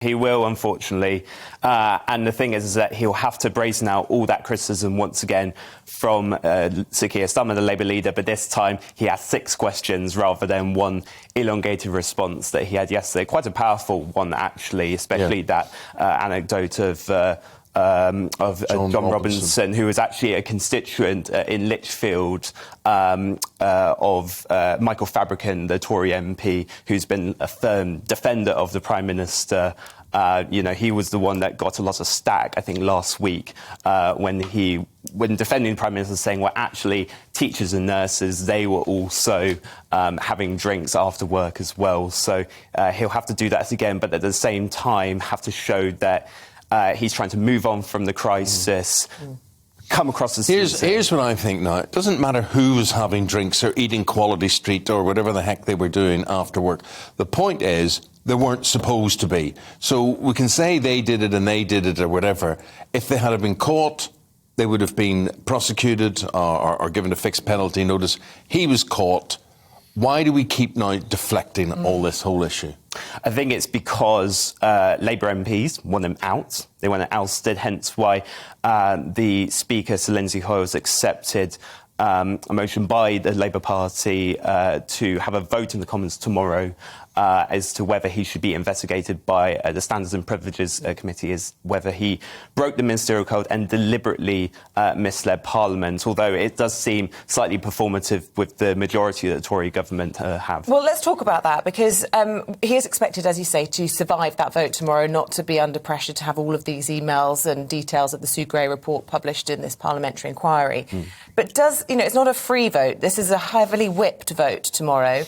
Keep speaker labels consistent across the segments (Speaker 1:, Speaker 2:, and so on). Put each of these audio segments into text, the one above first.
Speaker 1: He will, unfortunately. And the thing is that he'll have to brazen out all that criticism once again from Sir Keir Starmer, the Labour leader. But this time he has 6 questions rather than one elongated response that he had yesterday. Quite a powerful one, actually, especially that anecdote of John Robinson, who was actually a constituent in Lichfield of Michael Fabricant, the Tory MP, who's been a firm defender of the Prime Minister. He was the one that got a lot of stack, I think, last week when defending the Prime Minister, saying, well, actually, teachers and nurses, they were also having drinks after work as well. So he'll have to do that again, but at the same time have to show that he's trying to move on from the crisis, come across as...
Speaker 2: Here's what I think now. It doesn't matter who was having drinks or eating Quality Street or whatever the heck they were doing after work. The point is, they weren't supposed to be. So we can say they did it and they did it or whatever. If they had been caught, they would have been prosecuted or given a fixed penalty notice. He was caught. Why do we keep now deflecting all this whole issue?
Speaker 1: I think it's because Labour MPs want him out. They want him ousted, hence why the Speaker, Sir Lindsay Hoyle's accepted a motion by the Labour Party to have a vote in the Commons tomorrow as to whether he should be investigated by the Standards and Privileges Committee, as whether he broke the ministerial code and deliberately misled Parliament, although it does seem slightly performative with the majority that the Tory government have.
Speaker 3: Well, let's talk about that, because he is expected, as you say, to survive that vote tomorrow, not to be under pressure to have all of these emails and details of the Sue Gray report published in this parliamentary inquiry. But it's not a free vote. This is a heavily whipped vote tomorrow.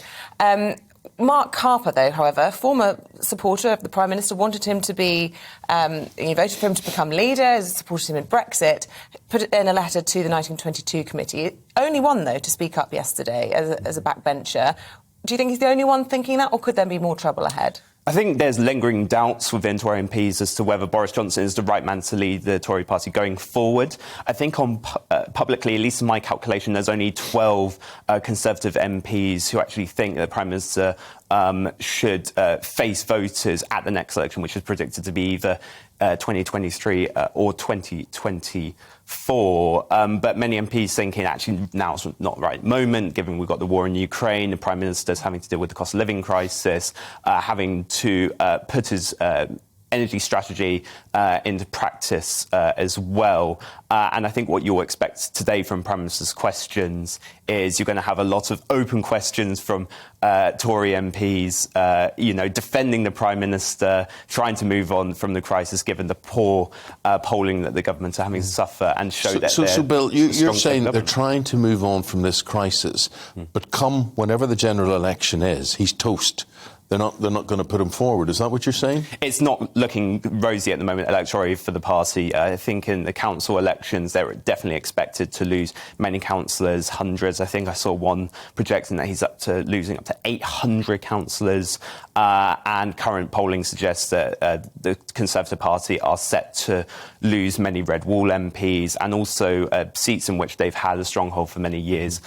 Speaker 3: Mark Harper, though, however, former supporter of the Prime Minister, wanted him to be... he voted for him to become leader, supported him in Brexit, put it in a letter to the 1922 committee. Only one, though, to speak up yesterday as a backbencher. Do you think he's the only one thinking that, or could there be more trouble ahead?
Speaker 1: I think there's lingering doubts within Tory MPs as to whether Boris Johnson is the right man to lead the Tory party going forward. I think publicly, at least in my calculation, there's only 12 Conservative MPs who actually think that the Prime Minister should face voters at the next election, which is predicted to be either 2023 or 2024. But many MPs thinking actually now's not the right moment, given we've got the war in Ukraine, the Prime Minister's having to deal with the cost of living crisis, having to put his energy strategy into practice as well. And I think what you'll expect today from Prime Minister's questions is you're going to have a lot of open questions from Tory MPs, defending the Prime Minister, trying to move on from the crisis, given the poor polling that the government are having to suffer, and show that
Speaker 2: So Bill, you're saying they're trying to move on from this crisis, but come whenever the general election is, he's toast. They're not going to put him forward. Is that what you're saying?
Speaker 1: It's not looking rosy at the moment electorally for the party. I think in the council elections, they're definitely expected to lose many councillors, hundreds. I think I saw one projecting that he's losing up to 800 councillors. And current polling suggests that the Conservative Party are set to lose many Red Wall MPs and also seats in which they've had a stronghold for many years.